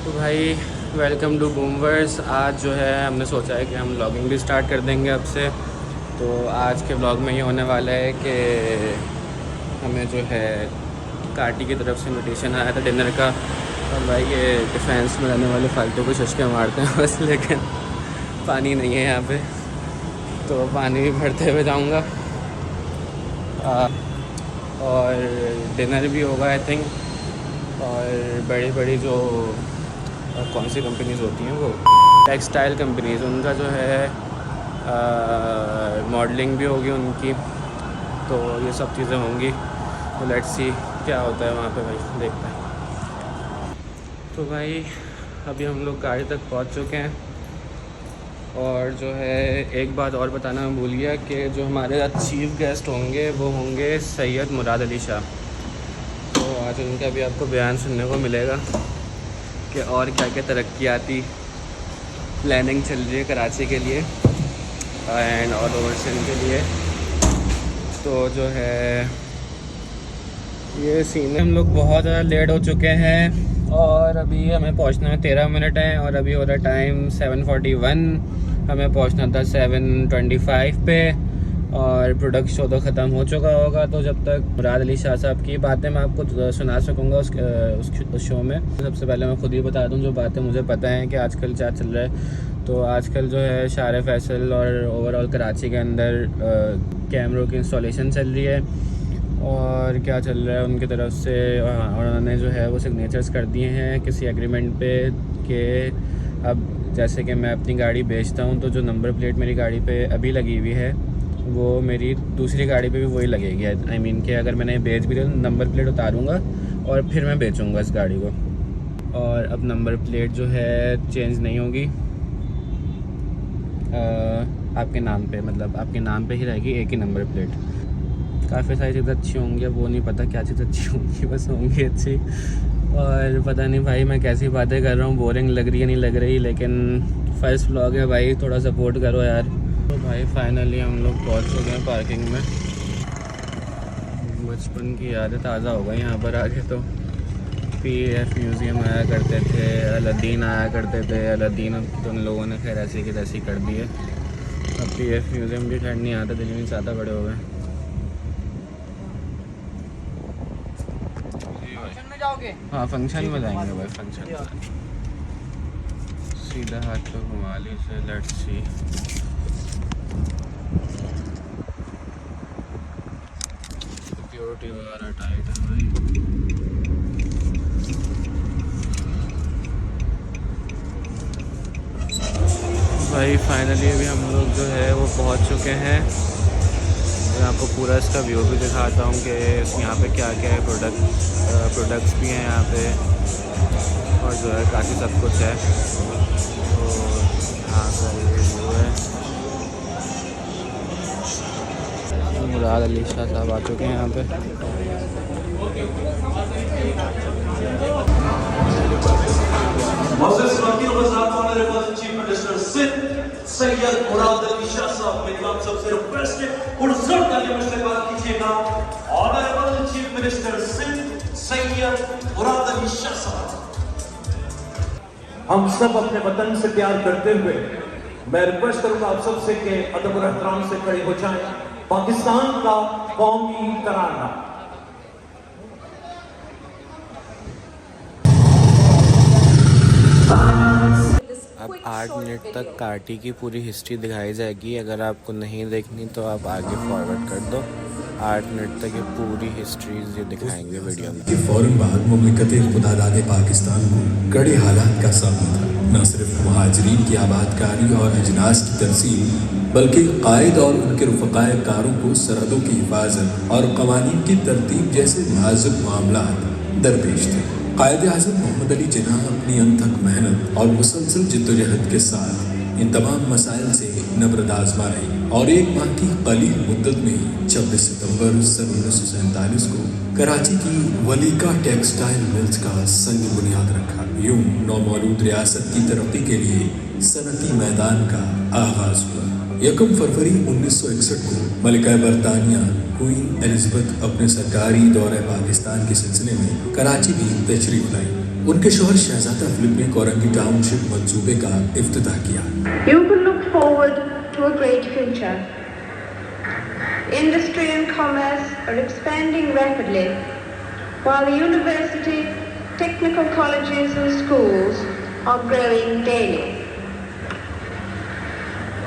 تو بھائی welcome to بومورس. آج جو ہے ہم نے سوچا ہے کہ ہم ولاگنگ بھی اسٹارٹ کر دیں گے اب سے. تو آج کے ولاگ میں یہ ہونے والا ہے کہ ہمیں جو ہے کاٹی کی طرف سے انویٹیشن آیا تھا ڈنر کا. اور بھائی یہ ڈیفینس میں رہنے والے فالتو کو چشکے مارتے ہیں بس, لیکن پانی نہیں ہے یہاں پہ تو پانی بھی بھرتے ہوئے جاؤں گا. اور ڈنر بھی ہوگا آئی تھنک. اور بڑی بڑی جو کون سی کمپنیز ہوتی ہیں وہ ٹیکسٹائل کمپنیز, ان کا جو ہے ماڈلنگ بھی ہوگی ان کی. تو یہ سب چیزیں ہوں گی. تو لیٹس سی کیا ہوتا ہے وہاں پہ, بھائی دیکھتے ہیں. تو بھائی ابھی ہم لوگ گاڑی تک پہنچ چکے ہیں. اور جو ہے ایک بات اور بتانا میں بھول گیا کہ جو ہمارے چیف گیسٹ ہوں گے وہ ہوں گے سید مراد علی شاہ. تو آج ان کا بھی آپ کو بیان سننے کو ملے گا کہ اور کیا کیا ترقیاتی پلاننگ چل رہی ہے کراچی کے لیے اینڈ آل اوور سندھ کے لیے. تو جو ہے یہ سین, ہم لوگ بہت زیادہ لیٹ ہو چکے ہیں اور ابھی ہمیں پہنچنا ہے 13 منٹ ہیں. اور ابھی ہو رہا ٹائم 7:41. ہمیں پہنچنا تھا 7:25 پہ. اور پروڈکٹ شو تو ختم ہو چکا ہوگا. تو جب تک مراد علی شاہ صاحب کی باتیں میں آپ کو سنا سکوں گا اس شو میں, سب سے پہلے میں خود ہی بتا دوں جو باتیں مجھے پتہ ہیں کہ آج کل کیا چل رہا ہے. تو آج کل جو ہے شار فیصل اور اوور آل کراچی کے اندر کیمروں کی انسٹالیشن چل رہی ہے. اور کیا چل رہا ہے ان کی طرف سے, اور انہوں نے جو ہے وہ سگنیچرز کر دیے ہیں کسی ایگریمنٹ پہ کہ اب جیسے کہ میں اپنی گاڑی بیچتا ہوں تو جو نمبر پلیٹ میری گاڑی پہ ابھی لگی ہوئی ہے وہ میری دوسری گاڑی پہ بھی وہی لگے گی. آئی مین کہ اگر میں نے بیچ بھی دیا تو نمبر پلیٹ اتاروں گا اور پھر میں بیچوں گا اس گاڑی کو. اور اب نمبر پلیٹ جو ہے چینج نہیں ہوگی آپ کے نام پہ, مطلب آپ کے نام پہ ہی رہے گی ایک ہی نمبر پلیٹ. کافی ساری چیزیں اچھی ہوں گی, وہ نہیں پتہ کیا چیزیں اچھی ہوں گی, بس ہوں گی اچھی. اور پتہ نہیں بھائی میں کیسی باتیں کر رہا ہوں, بورنگ لگ رہی ہے نہیں لگ رہی, لیکن فرسٹ ولاگ ہے بھائی, تھوڑا سپورٹ کرو یار. تو بھائی فائنلی ہم لوگ پہنچ چکے ہیں پارکنگ میں. بچپن کی یادیں تازہ ہو گئی یہاں پر آگے. تو پی ایف میوزیم آیا کرتے تھے, الدین آیا کرتے تھے. الدین تو ان لوگوں نے خیر ایسی کی تیسی کر دی ہے. اب پی ایف میوزیم بھی خیر نہیں آتا, دلی میں زیادہ بڑے ہو گئے. ہاں فنکشن میں جائیں گے بھائی, فنکشن میں سیدھا ہاتھ پہ گھما لی سے. لیٹس سی سیکیورٹی وغیرہ ٹائٹ ہے بھائی. بھائی فائنلی ابھی ہم لوگ جو ہے وہ پہنچ چکے ہیں. میں آپ کو پورا اس کا ویو بھی دکھاتا ہوں کہ یہاں پہ کیا کیا ہے. پروڈکٹس بھی ہیں یہاں پہ اور جو ہے کافی سب کچھ ہے. تو یہاں کا یہ ویو ہے. مراد علی شاہ صاحب آ چکے ہیں یہاں پہ. سید مراد علی شاہ صاحب میری آپ سب سے ریکویسٹ ہے حضور تعالی مجھ سے بات کیجیے گا. آنریبل چیف منسٹر سندھ سید مراد علی شاہ صاحب. ہم سب اپنے وطن سے پیار کرتے ہوئے میں ریکویسٹ کروں گا آپ سب سے کہ ادب اور احترام سے کھڑے ہو جائیں. پاکستان کا قومی ترانہ. اب 8 منٹ تک کاٹی کی پوری ہسٹری دکھائی جائے گی. اگر آپ کو نہیں دیکھنی تو آپ آگے فارورڈ کر دو. 8 منٹ تک یہ پوری ہسٹریز یہ دکھائیں گے ویڈیو میں. کہ فوراً بعد مملکت خدا داد پاکستان کو کڑے حالات کا سامنا تھا. نہ صرف مہاجرین کی آباد کاری اور اجناس کی ترسیم بلکہ قائد اور ان کے رفقائے کاروں کو سرحدوں کی حفاظت اور قوانین کی ترتیب جیسے نازک معاملات درپیش تھے. قائد اعظم محمد علی جناح اپنی انتھک محنت اور مسلسل جدوجہد کے ساتھ ان تمام مسائل سے نبرد آزما رہی اور 1 ماہ کی قلیل مدت میں 26 ستمبر سن 1947 کو کراچی کی ولیکا ٹیکسٹائل ملز کا سنگ بنیاد رکھا. یوں نومولود ریاست کی ترقی کے لیے صنعتی میدان کا آغاز ہوا. 1 فروری 1961 کو ملکہ برطانیہ کوئین ایلزبتھ اپنے سرکاری دورہ پاکستان کے سلسلے میں کراچی بھی تشریف لائی. ان کے شوہر شہزادہ فلپ نے کورنگی ٹاؤن شپ منصوبے کا افتتاح کیا۔ You can look forward to a great future. Industry and commerce are expanding rapidly, while the university, technical colleges and schools are growing daily.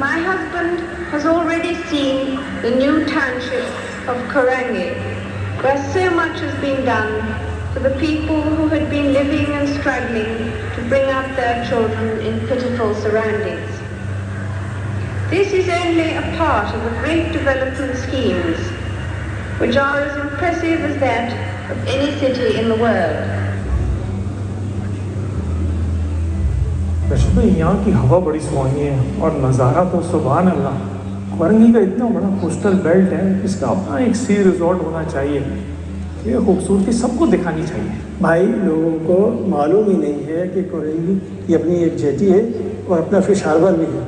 My husband has already seen the new township of Korangi, where so much has been done for the people who had been living and struggling to bring up their children in pitiful surroundings. This is only a part of the great development schemes, which are as impressive as that of any city in the world. ویسے یہاں کی ہوا بڑی سہانی ہے اور نظارہ تو سبحان اللہ۔ کورنگی کا اتنا بڑا کوسٹل بیلٹ ہے، اس کا اپنا ایک سی ریزورٹ ہونا چاہیے۔ یہ خوبصورتی سب کو دکھانی چاہیے۔ بھائی لوگوں کو معلوم ہی نہیں ہے کہ کورنگی کی اپنی ایک جیٹی ہے اور اپنا فش ہاربر بھی ہے۔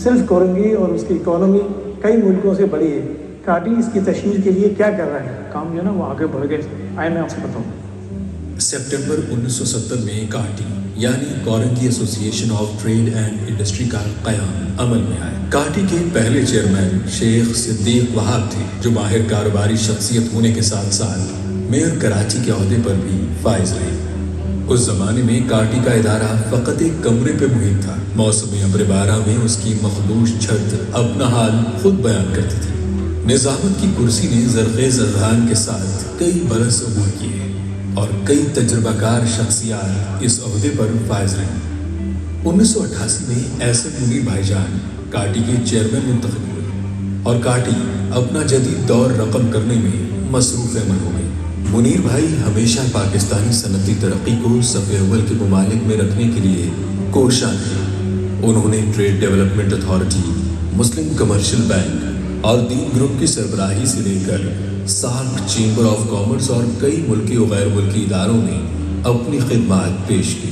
صرف کورنگی اور اس کی اکانومی کئی ملکوں سے بڑی ہے۔ کاٹی اس کی تشہیر کے لیے کیا کر رہا ہے؟ کام جو ہے نا وہ آگے بڑھ گئے۔ آئے میں آپ سے بتاؤں، سپٹمبر 1970 میں کاٹی یعنی کورنگی ایسوسی ایشن آف ٹریڈ اینڈ انڈسٹری کا قیام عمل میں آیا۔ کاٹی کے پہلے چیئرمین شیخ صدیق وہاب تھے، جو ماہر کاروباری شخصیت ہونے کے ساتھ ساتھ میئر کراچی کے عہدے پر بھی فائز رہے۔ اس زمانے میں کاٹی کا ادارہ فقط ایک کمرے پہ محیط تھا۔ موسم ابر بارہ میں اس کی مخدوش چھت اپنا حال خود بیان کرتی تھی۔ نظامت کی کرسی نے زرخیز اذہان کے ساتھ کئی برس عبور کیے اور کئی تجربہ کار شخصیات اس عہدے پر فائز رہے۔ 1988 میں ایس ایم منیر بھائی جان کاٹی کے چیئرمین منتخب ہوئے اور کاٹی اپنا جدید دور رقم کرنے میں مصروف عمل ہو گئی۔ منیر بھائی ہمیشہ پاکستانی صنعتی ترقی کو صف اول کے ممالک میں رکھنے کے لیے کوشاں تھے۔ انہوں نے ٹریڈ ڈیولپمنٹ اتھارٹی، مسلم کمرشل بینک اور دین گروپ کی سربراہی سے لے کر سارک چیمبر آف کامرس اور کئی ملکی و غیر ملکی اداروں میں اپنی خدمات پیش کی۔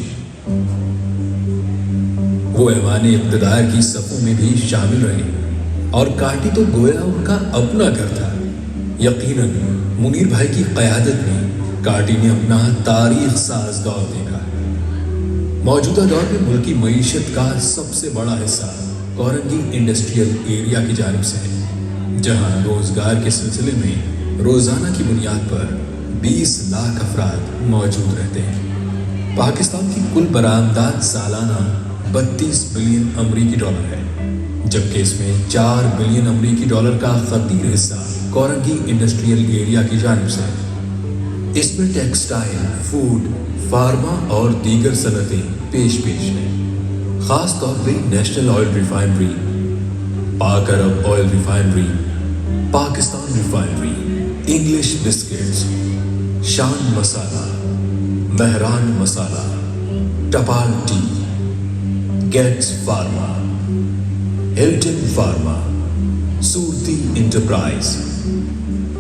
وہ ایوان اقتدار کی صفوں میں بھی شامل رہے اور کاٹی تو گویا ان کا اپنا گھر تھا۔ یقیناً منیر بھائی کی قیادت میں کاٹی نے اپنا تاریخ ساز دور دیکھا۔ موجودہ دور میں ملکی معیشت کا سب سے بڑا حصہ کورنگی انڈسٹریل ایریا کی جانب سے ہے، جہاں روزگار کے سلسلے میں روزانہ کی بنیاد پر 20 لاکھ افراد موجود رہتے ہیں۔ پاکستان کی کل برآمدات سالانہ 32 بلین امریکی ڈالر ہے، جبکہ اس میں 4 بلین امریکی ڈالر کا خطیر حصہ کورنگی انڈسٹریل ایریا کی جانب سے ہے۔ اس میں ٹیکسٹائل، فوڈ، فارما اور دیگر صنعتیں پیش ہیں۔ خاص طور پہ national oil refinery, Pak Arab oil refinery, Pakistan refinery, English biscuits, Shan masala, Mehran masala, Tapal tea, Getz pharma, Hilton pharma, Surti enterprise,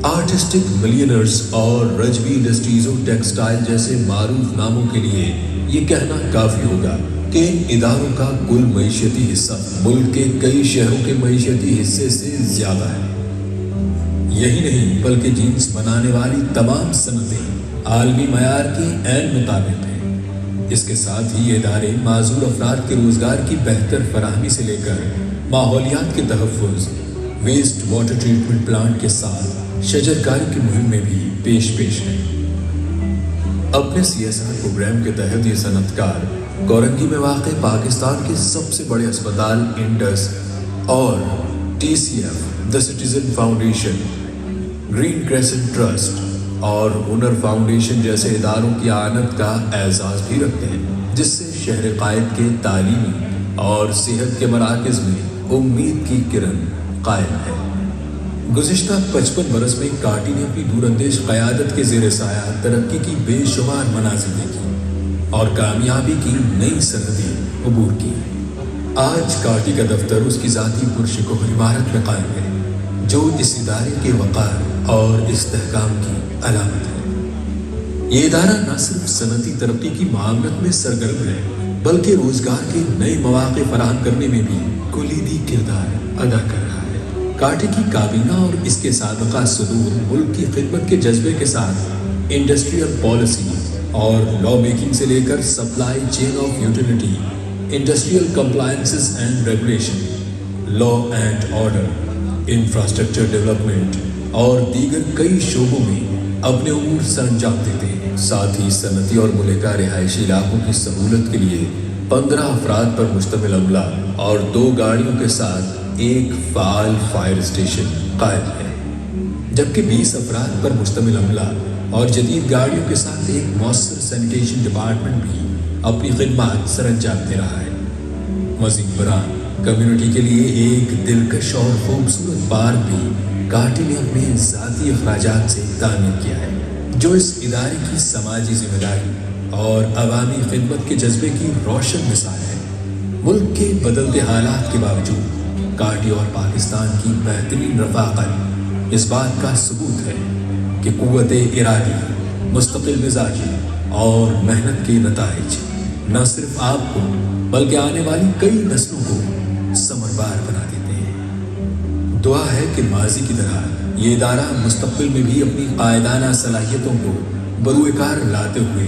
artistic milliners اور رجوی انڈسٹریز و ٹیکسٹائل جیسے معروف ناموں کے لیے یہ کہنا کافی ہوگا کہ ان اداروں کا کل معیشتی حصہ ملک کے کئی شہروں کے معیشتی حصے سے زیادہ ہے۔ یہی نہیں بلکہ جینس بنانے والی تمام صنعتیں عالمی معیار کے عین مطابق ہیں۔ اس کے ساتھ ہی یہ ادارے معذور افراد کے روزگار کی بہتر فراہمی سے لے کر ماحولیات کے تحفظ، ویسٹ واٹر ٹریٹمنٹ پلانٹ کے ساتھ شجرکاری کی مہم میں بھی پیش ہیں۔ اپنے CSR پروگرام کے تحت یہ صنعت کار کورنگی میں واقع پاکستان کے سب سے بڑے اسپتال انڈس اور TCF the citizen foundation, green crescent trust اور ہنر فاؤنڈیشن جیسے اداروں کی اعانت کا اعزاز بھی رکھتے ہیں، جس سے شہر قائد کے تعلیمی اور صحت کے مراکز میں امید کی کرن قائم ہے۔ گزشتہ 55 برس میں کاٹی نے اپنی دور اندیش قیادت کے زیر سایہ ترقی کی بے شمار منازل دیکھی اور کامیابی کی نئی سرحدیں عبور کی۔ آج کاٹی کا دفتر اس کی ذاتی پرشکوہ عمارت میں قائم ہے، جو اس ادارے کے وقار اور استحکام کی علامت ہے۔ یہ ادارہ نہ صرف صنعتی ترقی کی معاونت میں سرگرم ہے، بلکہ روزگار کے نئے مواقع فراہم کرنے میں بھی کلیدی کردار ادا کر رہا ہے۔ کاٹی کی کابینہ اور اس کے سابقہ صدور ملک کی خدمت کے جذبے کے ساتھ انڈسٹریل پالیسی और लॉ मेकिंग से लेकर supply chain of utility, industrial compliances and regulation, law and order, infrastructure development और दीगर कई शोबों में अपने उमूर सरंजाम देते हैं। साथ ही सनती और मुल्का रिहायशी इलाकों की सहूलत के लिए 15 अफराद पर मुश्तमिल अमला और 2 गाड़ियों के साथ एक फाल फायर स्टेशन कायम है, जबकि 20 अफराद पर मुश्तमिल अमला और जदीद गाड़ियों के साथ एक मौसर सैनिटेशन डिपार्टमेंट भी अपनी खिदमत सरंजाम दे रहा है। मज़ीद बरां कम्युनिटी के लिए एक दिलकश और खूबसूरत पार्क भी काटी ने अपने ज़ाती अखराजात से तामीर किया है, जो इस इदारे की समाजी जिम्मेदारी और अवामी खिदमत के जज्बे की रोशन मिसाल है। मुल्क के बदलते हालात के बावजूद काटी और पाकिस्तान की बेहतरीन रफ़ाक़त इस बात का सबूत है कि क़ुव्वत इरादी, मुस्तक़िल मिजाजी और मेहनत के नताइज न सिर्फ आपको बल्कि आने वाली कई नस्लों को समरबार बना देते हैं। दुआ है कि माजी की तरह ये इदारा मुस्तक़बिल में भी अपनी कायदाना सलाहियतों को बरूएकार लाते हुए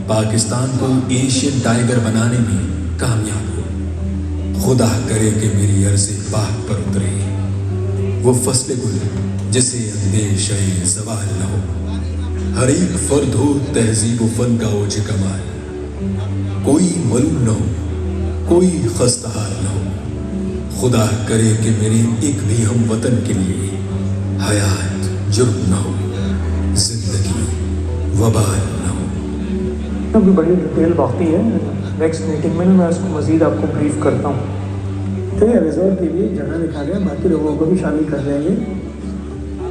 पाकिस्तान को एशियन टाइगर बनाने में कामयाब हो। खुदा करे कि मेरी अर्ज़े पाक पर उतरे वो फसले गुल जिसे अंदेशे ज़वाल न हो, हर एक फर्द हो तहजीब व फन का ओज कमाल, कोई मलूम न हो, कोई खस्ताहार न हो। खुदा करे कि मेरे एक भी हम वतन के लिए हयात जुर्म न हो, जिंदगी वबाल न हो। अभी बड़ी डिटेल बाकी है, नेक्स्ट मीटिंग में मैं उसको मज़ीद आपको ब्रीफ करता हूँ। इतने रिजॉर्ट के लिए जगह लिखा गया, बाकी लोगों को भी शामिल कर देंगे।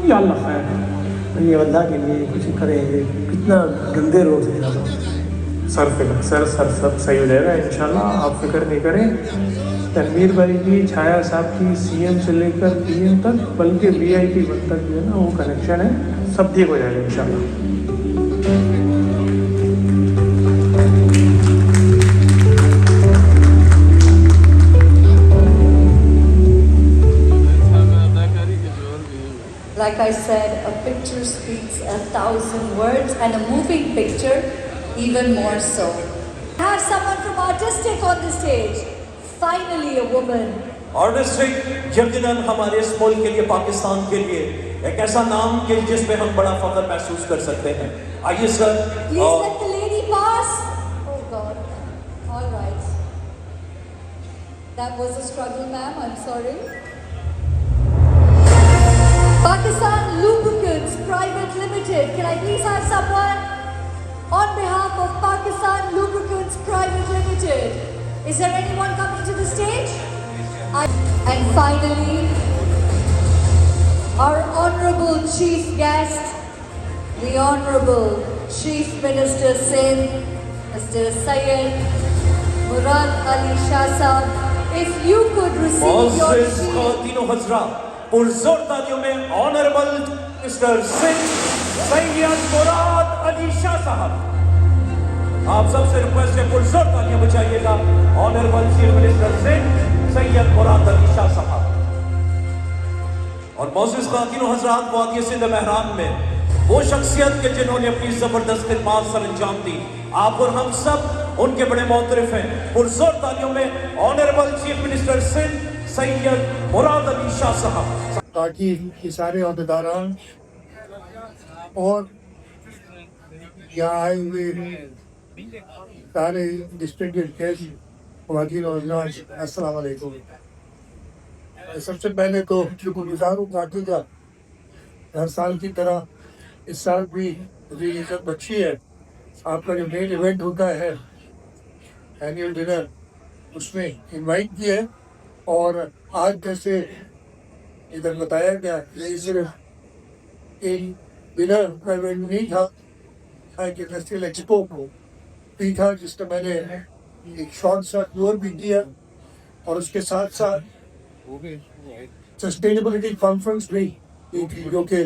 या अल्लाह खैर, ये अल्लाह के लिए कुछ करेंगे। कितना गंदे रोड है, सर सब सही हो जाएगा इंशाल्लाह, आप फिक्र नहीं करें। तनवीर भाई की, छाया साहब की, सीएम से लेकर पीएम तक, बल्कि वीआईपी तक जो है ना वो कनेक्शन है, सब ठीक हो जाएगा इंशाल्लाह। Like I said, a picture speaks 1,000 words, and a moving picture even more so. I have someone from Artistic on the stage. Finally, a woman. Artistic यकीनन हमारे इस मुल्क के लिए, पाकिस्तान के लिए एक ऐसा नाम के जिस पे हम बड़ा फख्र महसूस कर सकते हैं। आइए sir, Please let the lady pass. Oh God. All right. That was a struggle, ma'am. I'm sorry. Pakistan Lubricants Private Limited. Can I please have someone on behalf of Pakistan Lubricants Private Limited? Is there anyone coming to the stage? And finally, our honorable chief guest, the Honorable Chief Minister Sindh, Mr. Syed Murad Ali Shah Sahab. If you could receive your chief. पुरजोर तालियों में honourable mister Sindh Syed Murad Ali Shah Sahab. आप सबसे request है पुरजोर तालियां बजाइएगा honourable chief minister Sindh Syed Murad Ali Shah Sahab. और मौजूद ख़वातीन व हज़रात, वादी सिंध बहरान में वो शख्सियत के जिन्होंने अपनी ज़बरदस्त खिदमत सर अंजाम दी, आप और हम सब उनके बड़े मोतरफ हैं। पुरजोर तालियों में honourable chief minister Sindh Syed Murad Ali Shah Sahab. काटी के सारे अहदेदारान और यहाँ आए हुए सारे डिस्ट्रिक्ट गेस्ट, ख़वातीन और हज़रात, अस्सलाम वालेकुम। सबसे पहले तो शुक्रगुज़ार हूँ काटी का, हर साल की तरह इस साल भी मुझे ये सब अच्छी है। आपका जो मेन इवेंट होता है एनुअल डिनर, उसमें इनवाइट किया है। और आज जैसे इधर बताया गया, ये सिर्फ एक डिनर का इवेंट नहीं था, कि इंडस्ट्रियल एक्सपो भी था, जिसमें मैंने एक शॉर्ट सा टूर भी दिया और उसके साथ साथ सस्टेनेबिलिटी कॉन्फ्रेंस भी थी, जो कि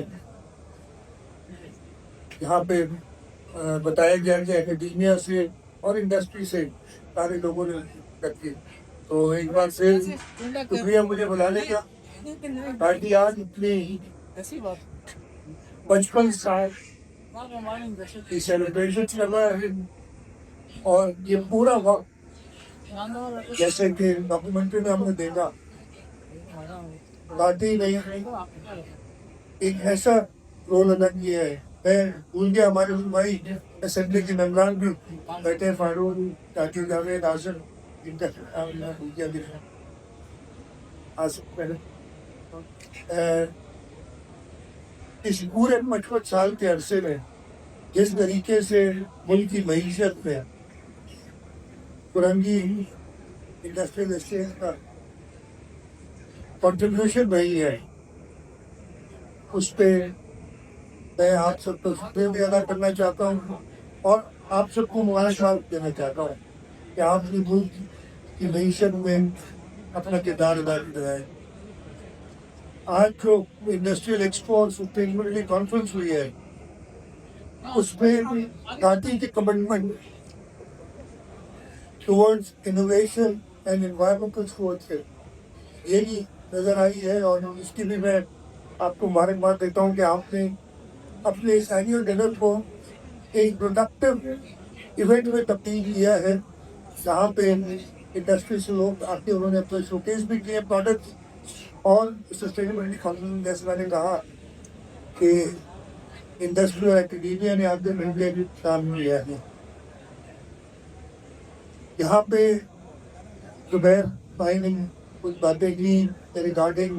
यहाँ पे बताया गया कि एकेडमिया से और इंडस्ट्री से सारे लोगों ने करके। तो एक बार फिर शुक्रिया मुझे बुलाने का, ताकि आज इतनी 55 साल की सेलिब्रेशन कर रहा है। और ये पूरा वक्त जैसे कि डॉक्यूमेंट्री में हमने देखा, गांधी ने एक ऐसा रोल अदा किया है। मैं भूल गया, हमारे भाई असेंबली के मेम्बरान भी बैठे, फारूक, चाचू जावेद, आसिफ, इनका भूल गया देखा, आसिफ पहले। इस पूरे 55 साल के अरसे में जिस तरीके से मुल्क की मईशत में कुरंगी इंडस्ट्रियल एस्टेट का कंट्रीब्यूशन रही है, उस पर मैं आप सबको शुक्रिया भी अदा करना चाहता हूँ और आप सबको मुबारकबाद देना चाहता हूँ कि आपने मुल्क की मईशत में अपना किरदार अदा किया है। आज जो इंडस्ट्रियल एक्सपो और सस्टेनेबिलिटी कॉन्फ्रेंस हुई है, उसमें गांधी की commitment towards innovation and environmental sports है, यही नज़र आई है। और इसकी भी मैं आपको मुबारकबाद देता हूँ कि आपने अपने इस एनुअल डिनर को एक प्रोडक्टिव इवेंट में तब्दील किया है, जहाँ पे इंडस्ट्री से लोग आके उन्होंने अपने शोकेस भी किए प्रोडक्ट्स, और सस्टेनेबिलिटी कॉन्फ्रेंस जैसे मैंने कहा कि इंडस्ट्री और एकेडेमिया ने आगे मिलकर काम किया है। यहाँ पे जुबैर भाई ने कुछ बातें की रिगार्डिंग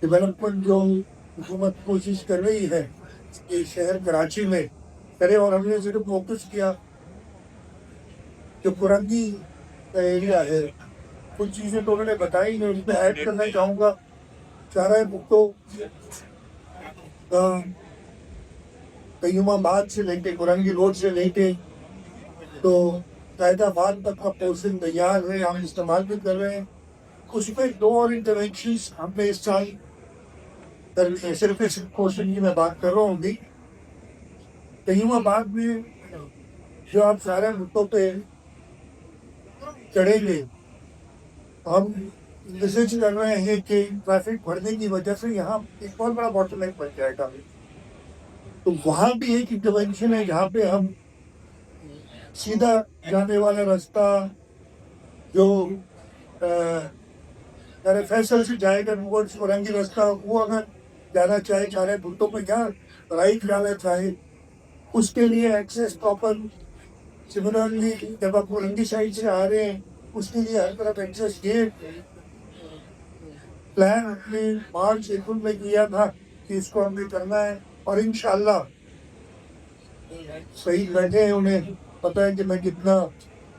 डेवलपमेंट जो हुकूमत कोशिश कर रही है कि शहर कराची में करे, और हमने सिर्फ फोकस किया जो कुरंगी का एरिया है। कुछ चीज़ें तो उन्होंने बताई, मैं उसमें ऐड करना चाहूँगा। चारा भुट्टो कयूमाबाद से लेके कुरंगी रोड से लेके तो कायदाबाद तक का पोर्शन तैयार है, हम इस्तेमाल भी कर रहे हैं। उसमें 2 और इंटरवेंशंस हमने इस साल करनी है। सिर्फ इस पोर्शन की मैं बात कर रहा हूँ अभी। कयूमाबाद में जो आप सारे भुट्टो पे चढ़ेंगे, हम विजिट कर रहे हैं कि ट्रैफिक बढ़ने की वजह से यहाँ एक बहुत बड़ा बॉटलनेक बन जाएगा। तो वहाँ भी एक इंटरवेंशन है जहाँ पे हम सीधा जाने वाला रास्ता जो फैसल से जाएगा टुवर्ड्स कुरंगी रास्ता, वो अगर जाना चाहे चाहे भुट्टो पे क्या राइट जाना चाहे, उसके लिए एक्सेस प्रॉपर। सिमिलरली जब आप कुरंगी साइड से आ रहे हैं, उसके लिए हर तरफ एक्सेस ये प्लान अपने मार्च अप्रैल में किया था कि इसको हमें करना है, और इंशाल्लाह सही बैठे हैं, उन्हें पता है कि मैं कितना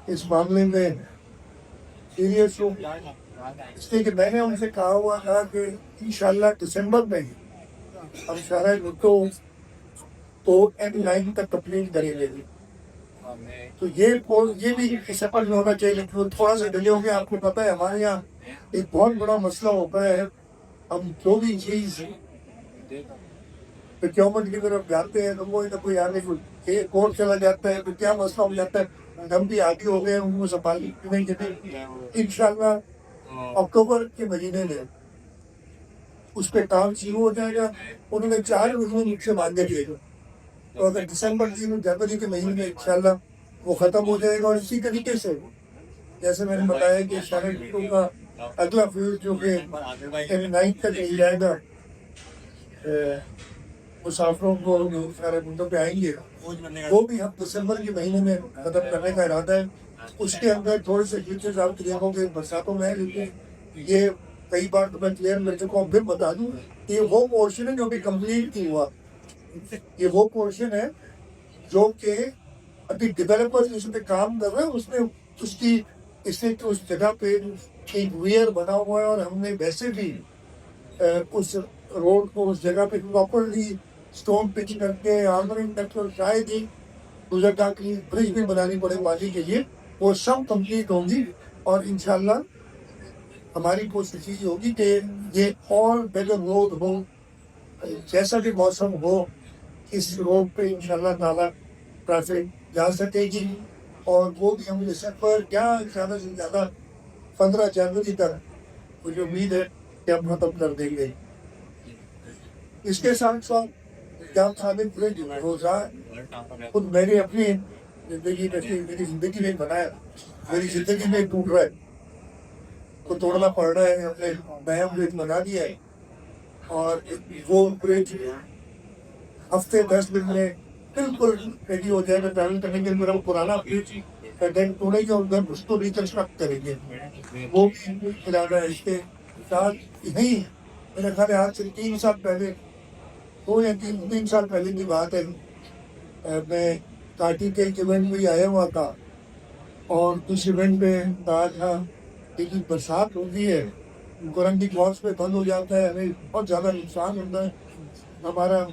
इस मामले में सीरियस हूँ। इसलिए कि मैंने उनसे कहा हुआ था कि इंशाल्लाह दिसंबर में हम सारा भुट्टो तो M9 तक कंप्लीट करेंगे। तो ये भी सफल में होना चाहिए, लेकिन थोड़ा सा डिले हो गया। आपको पता है हमारे यहाँ एक बहुत बड़ा मसला होता है, हम जो भी चीज़ प्रोक्योरमेंट की तरफ जाते हैं तो वो ना कोई आगे कोर्ट चला जाता है, तो क्या मसला हो जाता है। हम भी आगे हो गए, उनको संभालने नहीं। इंशाल्लाह अक्टूबर के महीने में उस पर काम शुरू हो जाएगा। उन्होंने 4 महीने मुझसे मांगे थे, तो अगर दिसंबर जनवरी के महीने में इंशाल्लाह वो ख़त्म हो जाएगा। और इसी तरीके से जैसे मैंने बताया कि शाहरुख का अगला फेज जो कि M9 तक मिल जाएगा, मुसाफिरों को सारे मुद्दों पे आएंगे, वो भी हम दिसंबर के महीने में ख़त्म करने का इरादा है। उसके अंदर थोड़े से फीचर्स आप क्लियर होंगे बरसातों में, लेकिन ये कई बार तो मैं क्लियर कर चुका हूँ, फिर बता दूँ कि वो पोर्शन है जो भी कम्प्लीट नहीं हुआ। ये वो पोर्शन है जो कि अभी डेवलपर्स इस पे काम कर रहे हैं, उसमें उसकी इससे तो उस जगह पे एक वेयर बना हुआ है, और हमने वैसे भी उस रोड को उस जगह पे प्रॉपरली स्टोन पिच करके आर्मरिंग करके, और शायद ही गुजरता की ब्रिज भी बनानी पड़े पानी के लिए, वो सब कंप्लीट होंगी। और इंशाल्लाह हमारी कोशिश ये होगी कि ये और बेटर रोड हो, जैसा भी मौसम हो, इस रोड पे इंशाल्लाह ताला ट्रैफिक जा सकेगी। और वो भी हम दिसंबर क्या ज़्यादा से ज़्यादा 15 जनवरी तक मुझे उम्मीद है कि हम खत्म कर देंगे। इसके साथ साथ क्या साबित हुए कि रोजा खुद मैंने अपनी जिंदगी में मेरी जिंदगी में बनाया, मेरी जिंदगी में टूट रहा है तो तोड़ना पड़ रहा है, हमने नया ब्रिज बना दिया है और वो ब्रिज हफ्ते 10 दिन में बिल्कुल रेडी हो जाएगा ट्रैवल करने के लिए। मेरा पुराना ब्रिज कंटेंट तोड़ेंगे और उधर उसको रिकंस्ट्रक्ट करेंगे, वो भी इरादा है। इसके साथ यही मेरा ख्याल है आज से 3 साल पहले, 2 या 3 साल पहले की बात है, मैं काटी के एक इवेंट में आया हुआ था और उस इवेंट में कहा था कि बरसात होती है, कोरंगी क्रॉस पे बंद हो जाता है, हमें बहुत ज़्यादा नुकसान होता है, हमारा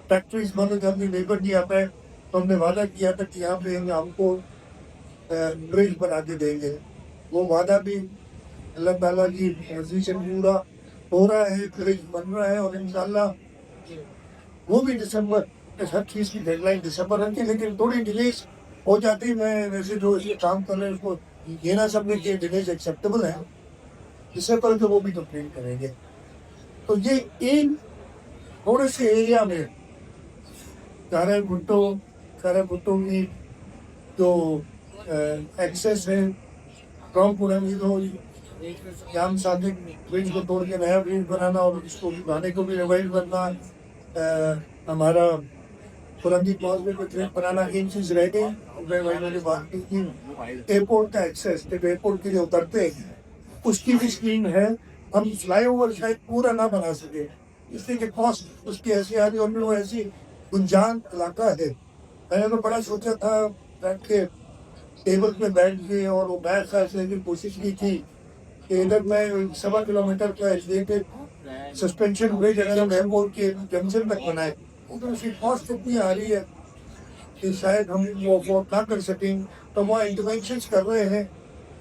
फैक्ट्रीज बंद हो जाती है, लेबर नहीं आता है। तो हमने वादा किया था कि यहाँ पे हमको ब्रिज बना के देंगे। वो वादा भी अल्लाह ताला की मर्जी से पूरा हो रहा है, ब्रिज बन रहा है और इंशाल्लाह वो भी दिसंबर, हर चीज़ की डेडलाइन दिसंबर रखी है, लेकिन थोड़ी डिलेज हो जाती है। मैं वैसे जो इसलिए काम कर रहे हैं उसको ये ना समझे कि डिलेज एक्सेप्टेबल है, दिसंबर के वो भी कंप्लीट करेंगे। तो ये एक थोड़े से एरिया में सारे भुट्टो की जो एक्सेस है फ्रॉम पुरानी तो जाम सादिक ब्रिज को तोड़ के नया ब्रिज बनाना और उसको बनाने को भी रिवाइव करना, हमारा पुरानी क्लॉज में कुछ बनाना, इन चीज़ रह गई। मैंने बात की कि एयरपोर्ट का एक्सेस, जब एयरपोर्ट के लिए उतरते हैं उसकी भी स्कीम है। हम फ्लाई ओवर शायद पूरा ना बना सके इसलिए कि कॉस्ट उसकी ऐसी आ रही है, वो ऐसी गुंजान इलाका है। मैंने तो बड़ा सोचा था, बैठ के टेबल पे बैठ के और वो बैठ खाने की कोशिश की थी कि इधर मैं 1.25 किलोमीटर का एलिवेटेड सस्पेंशन ब्रिज अगर हम एयरपोर्ट के जंक्शन तक बनाए तो उसकी कॉस्ट इतनी आ रही है कि शायद हम वो अफोर्ड ना कर सकें। तो वहाँ इंटरवेंशन कर रहे हैं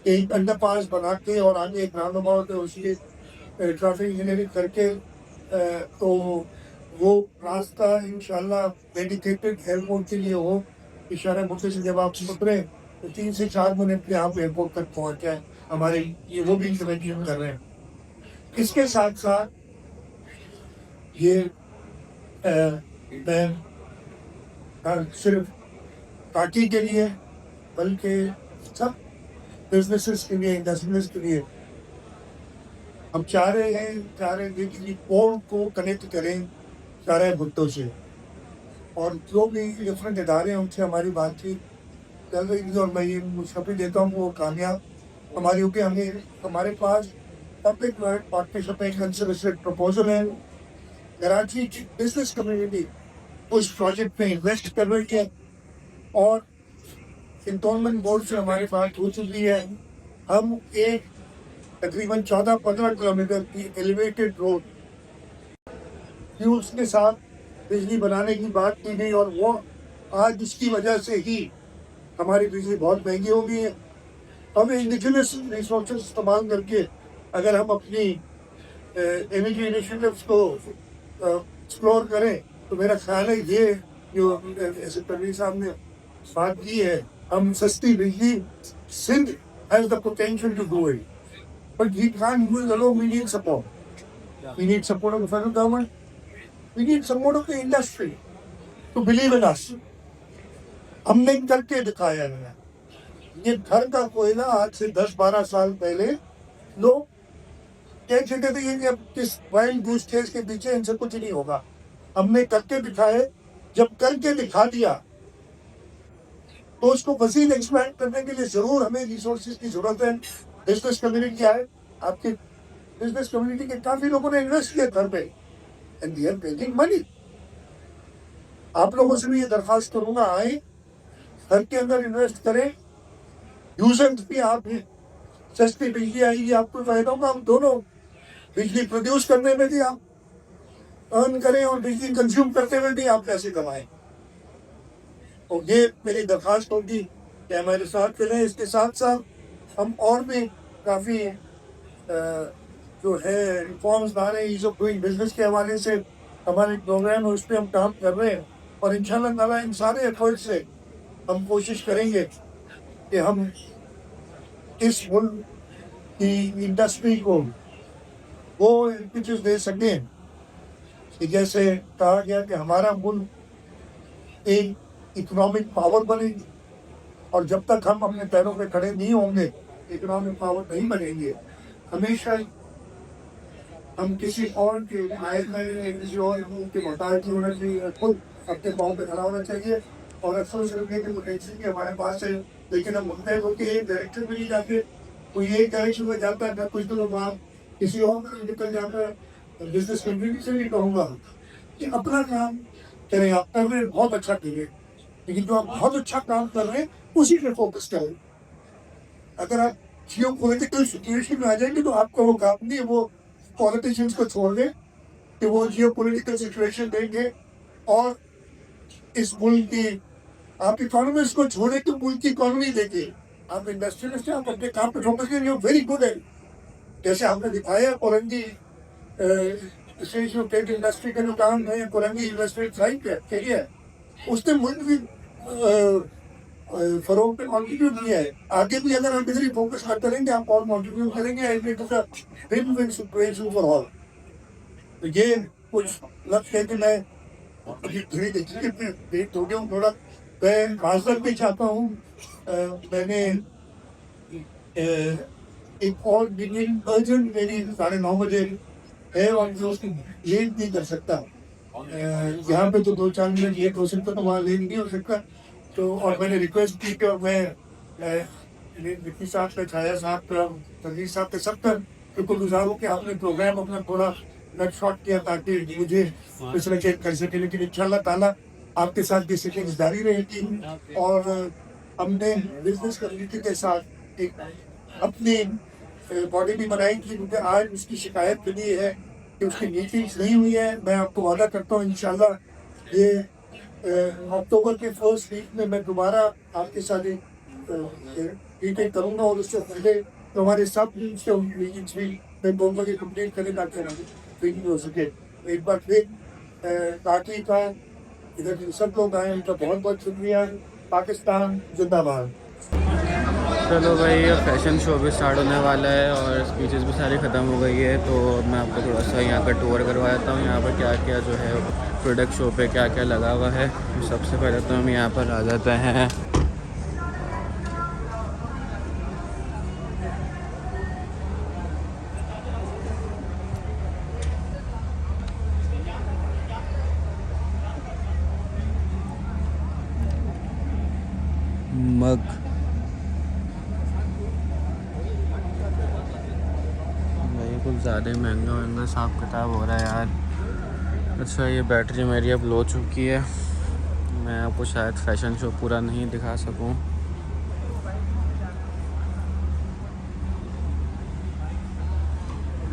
कि एक अंडर पास बना के और आगे एक राउंड अबाउट उसकी ट्रैफिक इंजीनियरिंग करके तो वो रास्ता इंशाल्लाह डेडिकेटेड एयरपोर्ट के लिए हो। इशारा मुझसे से जब आप उतरे तो 3 से 4 मिनट में आप एयरपोर्ट तक पहुँच जाए, हमारे ये वो भी इंटरवेंशन कर रहे हैं। इसके साथ साथ ये मैं सिर्फ पार्टी के लिए बल्कि सब बिजनेसेस के लिए, इंडस्ट्रीज के लिए हम चाह रहे हैं कि पोर्ट को कनेक्ट करें सारे भुट्टो से, और जो भी डिफरेंट इदारे हैं उनसे हमारी बातचीत चल रही थी और मैं ये मुशफ़ी देता हूँ वो कामयाब हमारी होगी। हमारे पास पब्लिक प्राइवेट पार्टनरशिप एक कंसिडरेटेड प्रपोजल है। कराची की बिजनेस कम्युनिटी उस प्रोजेक्ट में इन्वेस्ट कर रही है और इंटोनमेंट बोर्ड से हमारी बात हो चुकी है। हम एक तकरीबन 14-15 किलोमीटर की एलिवेटेड रोड फ्यूल्स के साथ बिजली बनाने की बात की गई और वो आज जिसकी वजह से ही हमारी बिजली बहुत महंगी हो गई है। हमें इंडिजिनस रिसोर्सेज इस्तेमाल करके अगर हम अपनी एनर्जी इनिशिएटिव्स को एक्सप्लोर करें तो मेरा ख्याल है ये जो ऐसे परवीन साहब ने बात की है, हम सस्ती बिजली, Sindh has the potential to do it but we can't do it alone. We need support, we need support of the federal government, we need support of the industry to believe in us. हमने करके दिखाया है। ये घर का कोयला आज से 10-12 साल पहले लोग कहते थे कि अब किस वाइल्ड गूस चेज के पीछे इनसे कुछ नहीं होगा। हमने करके दिखाए, जब करके दिखा दिया तो उसको मज़ीद एक्सपैंड करने के लिए ज़रूर हमें रिसोर्सेज की ज़रूरत है। बिजनेस कम्युनिटी आए, आपके बिजनेस कम्युनिटी के काफ़ी लोगों ने इन्वेस्ट किया घर पे and they are making money. आप लोगों से भी ये दरख्वास्त करूँगा, आए घर के अंदर इन्वेस्ट करें, यूजर्स भी आप हैं, सस्ती बिजली आएगी, आपको फायदा होगा। हम दोनों बिजली प्रोड्यूस करने में भी आप अर्न करें और बिजली कंज्यूम करते हुए भी आप पैसे कमाएं। और ये मेरी दरख्वास्त होगी कि हमारे साथ चलें। इसके साथ साथ हम और भी काफ़ी जो है रिफॉर्म्स ला रहे हैं, ईज़ ऑफ डूइंग बिजनेस के हवाले से हमारे प्रोग्राम है, उस पर हम काम कर रहे हैं और इंशाल्लाह ताला इन सारे एफर्ट से हम कोशिश करेंगे कि हम इस मुल्क की इंडस्ट्री को वो इम्पीचेस दे सकें कि जैसे कहा गया कि हमारा मुल्क एक इकोनॉमिक पावर बनेगी, और जब तक हम अपने पैरों पे खड़े नहीं होंगे इकोनॉमिक पावर नहीं बनेंगे। हमेशा हम किसी और के आयत में किसी और के मोहताज होना चाहिए, खुद अपने पाँव पे खड़ा होना चाहिए। और अफसोस रखने की पोटेंशियल की हमारे पास है, लेकिन हम मुद्दे को कि एक डायरेक्शन में नहीं जाते, कोई एक डायरेक्शन में जाता है, कुछ दिनों बाद किसी और में निकल जाता है। बिजनेस कम्युनिटी से भी कहूँगा कि अपना काम करें, आप कर रहे हैं बहुत अच्छा करिए, लेकिन जो आप बहुत अच्छा काम कर रहे हैं उसी पे फोकस करें। अगर आप जियो पॉलिटिकल सिचुएशन में आ जाएंगे तो आपको वो काम नहीं, वो पॉलिटिशियंस को छोड़ दें कि वो जियो पॉलिटिकल सिचुएशन देंगे और इस मुल्क की, आप इकोनॉमिस्ट को छोड़े तो मुल्क की इकोनॉमी देंगे। आप इंडस्ट्रियलिस्ट हैं, आप अपने काम पे फोकस करें, यू वेरी गुड है। जैसे आपने दिखाया कोरंगी टेक इंडस्ट्री का जो काम है, कोरंगी इन्वेस्टमेंट साइट है, उसने मुल्क भी फरोग पे कॉन्ट्रीब्यूट किया है। आगे भी अगर हम इधर ही फोकस करते रहेंगे, आप और कॉन्ट्रीब्यूट करेंगे, विन सिचुएशन फॉर ऑल। तो ये कुछ लक्ष्य है कि मैं धीरे धीरे हो गया हूँ थोड़ा, मैं माजरत भी चाहता हूँ। मैंने एक और मीटिंग अर्जेंट मेरी 9:30 बजे है और जो उसकी लेट नहीं कर सकता। यहाँ पे तो 2-4 मिनट लेट हो सकता, तो वहाँ लेट नहीं हो सकता। तो और मैंने रिक्वेस्ट की कि मैं विक्की साहब से, छाया साहब का, तनवीर साहब के सब तक बिल्कुल गुजार हूँ कि आपने प्रोग्राम अपना थोड़ा नट शॉर्ट किया ताकि मुझे पिछले चेक कर सके, लेकिन इंशाल्लाह ताला आपके साथ भी सेटिंग्स जारी रहेगी। और हमने बिजनेस कम्युनिटी के साथ एक अपनी बॉडी भी बनाई थी, क्योंकि आज उसकी शिकायत मिली है कि उसकी मीटिंग्स नहीं हुई है। मैं आपको वादा करता हूँ इंशाल्लाह ये अक्टूबर के फर्स्ट वीक में मैं दोबारा आपके साथ मीटिंग करूँगा, और उससे पहले तो हमारे सब मीटिंग्स भी मैं बोलूँगा कि कंप्लीट करें ताकि मीटिंग हो सके। एक बार फिर पार्टी का इधर सब लोग आए, उनका बहुत बहुत शुक्रिया। पाकिस्तान जिंदाबाद। चलो भाई, फैशन शो भी स्टार्ट होने वाला है और स्पीचेस भी सारी ख़त्म हो गई है, तो मैं आपको थोड़ा सा यहाँ का टूर करवा देता हूँ। यहाँ पर क्या क्या जो है प्रोडक्ट शो पे क्या क्या लगा हुआ है। सबसे पहले तो हम यहाँ पर आ जाते हैं मग। भाई कुछ ज़्यादा महंगा हिसाब किताब हो रहा है यार। अच्छा, ये बैटरी मेरी अब लो चुकी है, मैं आपको शायद फैशन शो पूरा नहीं दिखा सकूं।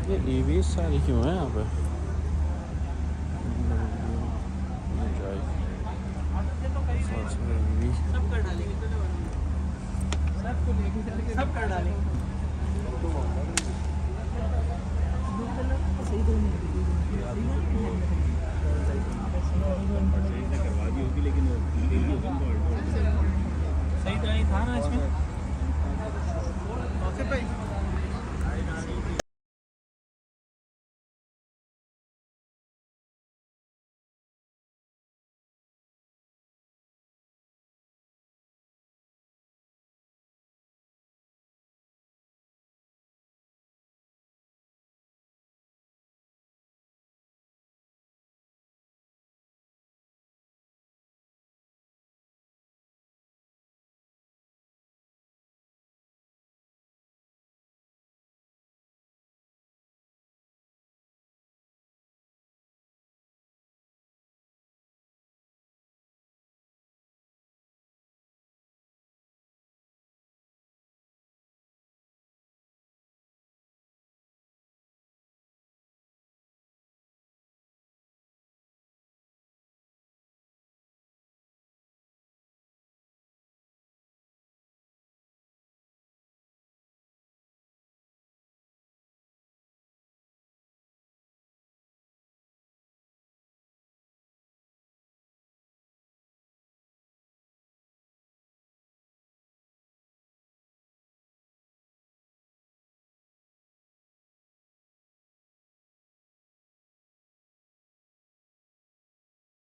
ये ईवी सारी क्यों है यहाँ पे? सब कर डालेंगे। सही था ना इसमें।